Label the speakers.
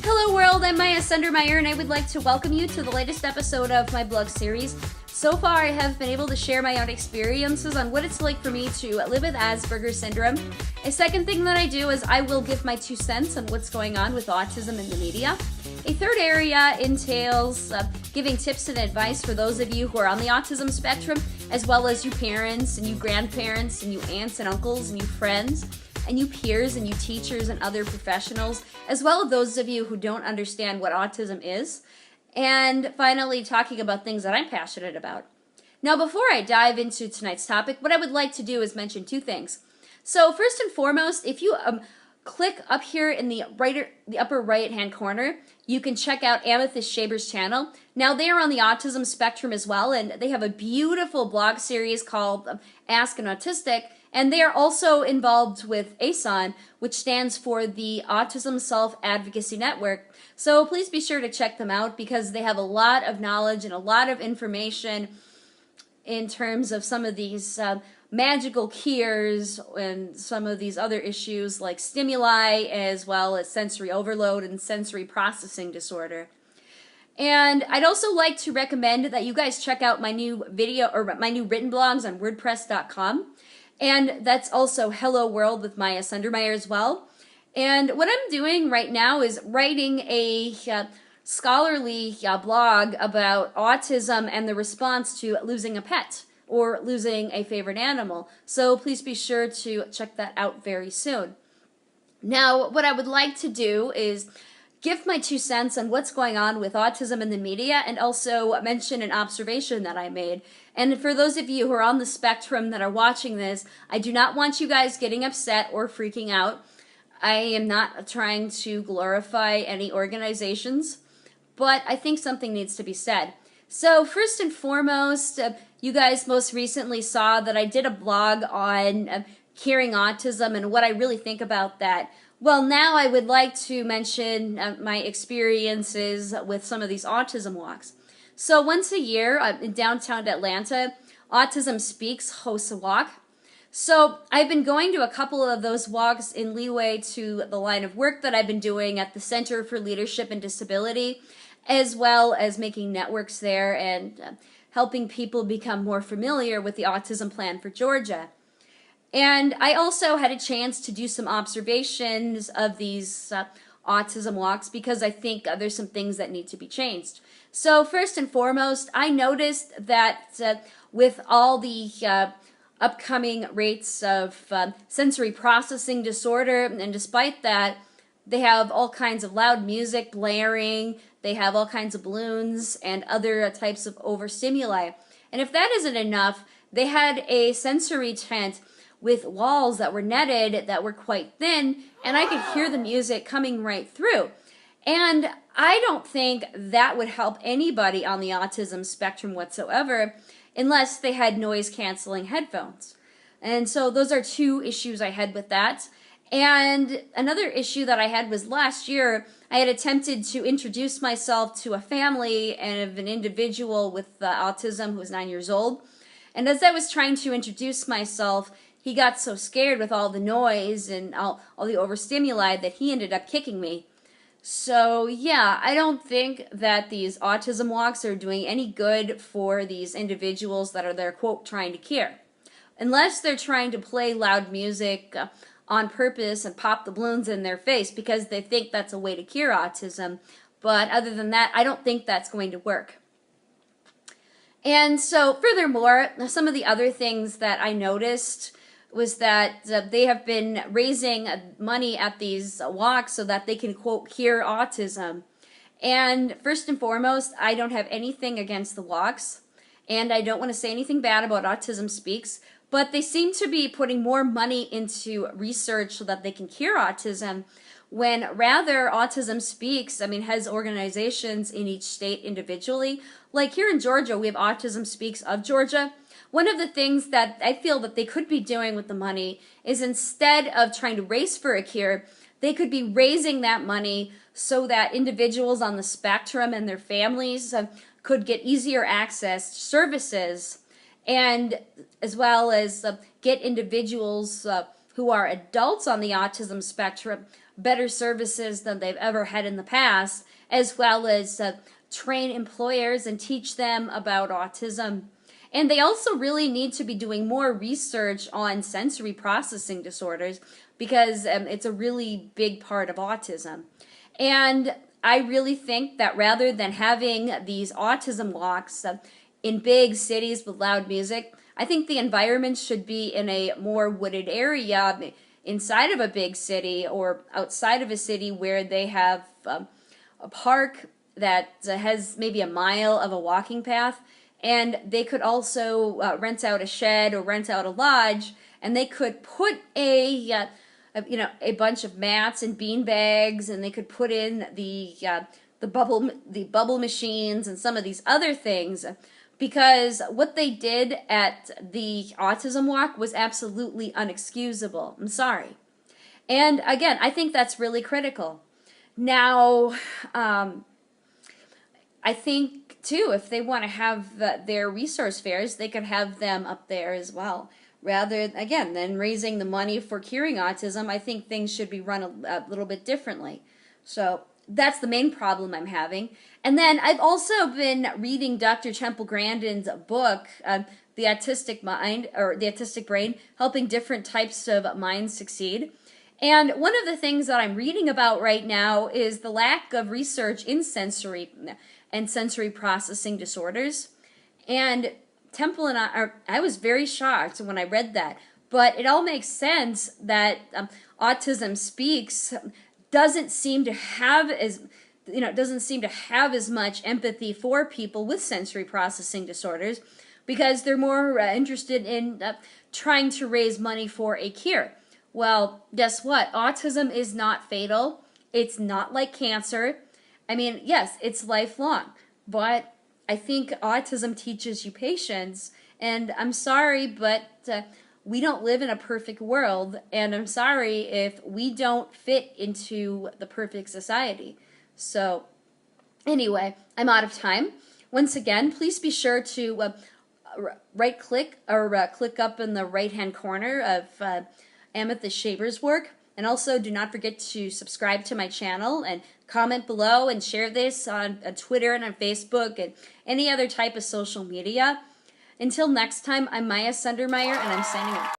Speaker 1: Hello world, I'm Miyah and I would like to welcome you to the latest episode of my blog series. So far I have been able to share my own experiences on what it's like for me to live with Asperger syndrome. A second thing that I do is I will give my 2 cents on what's going on with autism in the media. A third area entails giving tips and advice for those of you who are on the autism spectrum, as well as you parents and you grandparents and you aunts and uncles and you friends and you peers and you teachers and other professionals, as well as those of you who don't understand what autism is. And finally, talking about things that I'm passionate about. Now, before I dive into tonight's topic, what I would like to do is mention 2 things. So first and foremost, if you click up here in the upper right-hand corner, you can check out Amethyst Shaber's channel. Now, they are on the autism spectrum as well, and they have a beautiful blog series called Ask an Autistic, and they are also involved with ASON, which stands for the Autism Self-Advocacy Network. So please be sure to check them out because they have a lot of knowledge and a lot of information in terms of some of these magical cures and some of these other issues like stimuli, as well as sensory overload and sensory processing disorder. And I'd also like to recommend that you guys check out my new video or my new written blogs on Wordpress.com. And that's also Hello World with Miyah as well. And what I'm doing right now is writing a scholarly blog about autism and the response to losing a pet or losing a favorite animal. So please be sure to check that out very soon. Now, what I would like to do is give my 2 cents on what's going on with autism in the media and also mention an observation that I made. And for those of you who are on the spectrum that are watching this, I do not want you guys getting upset or freaking out. I am not trying to glorify any organizations, but I think something needs to be said. So first and foremost, you guys most recently saw that I did a blog on curing autism and what I really think about that. Well, now I would like to mention my experiences with some of these autism walks. So once a year in downtown Atlanta, Autism Speaks hosts a walk. So I've been going to a couple of those walks in leeway to the line of work that I've been doing at the Center for Leadership and Disability, as well as making networks there and helping people become more familiar with the Autism Plan for Georgia. And I also had a chance to do some observations of these autism walks because I think there's some things that need to be changed. So first and foremost, I noticed that with all the upcoming rates of sensory processing disorder, and despite that, they have all kinds of loud music blaring, they have all kinds of balloons and other types of overstimuli. And if that isn't enough, they had a sensory tent with walls that were netted that were quite thin, and I could hear the music coming right through. And I don't think that would help anybody on the autism spectrum whatsoever unless they had noise-canceling headphones. And so those are 2 issues I had with that. And another issue that I had was last year, I had attempted to introduce myself to a family of an individual with autism who was 9 years old. And as I was trying to introduce myself, he got so scared with all the noise and all the overstimuli that he ended up kicking me. So yeah, I don't think that these autism walks are doing any good for these individuals that are there, quote, trying to cure. Unless they're trying to play loud music on purpose and pop the balloons in their face because they think that's a way to cure autism. But other than that, I don't think that's going to work. And so furthermore, some of the other things that I noticed was that they have been raising money at these walks so that they can, quote, cure autism. And first and foremost, I don't have anything against the walks, and I don't want to say anything bad about Autism Speaks, but they seem to be putting more money into research so that they can cure autism, when rather Autism Speaks, has organizations in each state individually. Like here in Georgia, we have Autism Speaks of Georgia. One of the things that I feel that they could be doing with the money is instead of trying to race for a cure, they could be raising that money so that individuals on the spectrum and their families could get easier access to services, and as well as get individuals who are adults on the autism spectrum better services than they've ever had in the past, as well as train employers and teach them about autism. And they also really need to be doing more research on sensory processing disorders because it's a really big part of autism. And I really think that rather than having these autism walks in big cities with loud music, I think the environment should be in a more wooded area inside of a big city or outside of a city where they have a park that has maybe a mile of a walking path, and they could also rent out a shed or rent out a lodge, and they could put a bunch of mats and bean bags, and they could put in the bubble machines and some of these other things, because what they did at the autism walk was absolutely unexcusable. I'm sorry. And again, I think that's really critical. Now, I think, too, if they want to have their resource fairs, they could have them up there as well. Rather, again, than raising the money for curing autism, I think things should be run a little bit differently. So that's the main problem I'm having. And then I've also been reading Dr. Temple Grandin's book, The Autistic Mind, or The Autistic Brain, Helping Different Types of Minds Succeed. And one of the things that I'm reading about right now is the lack of research in sensory processing disorders. And Temple and I was very shocked when I read that. But it all makes sense that Autism Speaks doesn't seem to have as much empathy for people with sensory processing disorders, because they're more interested in trying to raise money for a cure. Well, guess what? Autism is not fatal. It's not like cancer. I mean, yes, it's lifelong, but I think autism teaches you patience, and I'm sorry, but we don't live in a perfect world, and I'm sorry if we don't fit into the perfect society. So, anyway, I'm out of time. Once again, please be sure to right-click or click up in the right-hand corner of Amethyst Shaver's work. And also, do not forget to subscribe to my channel and comment below and share this on Twitter and on Facebook and any other type of social media. Until next time, I'm Miyah Sundermeyer, and I'm signing off.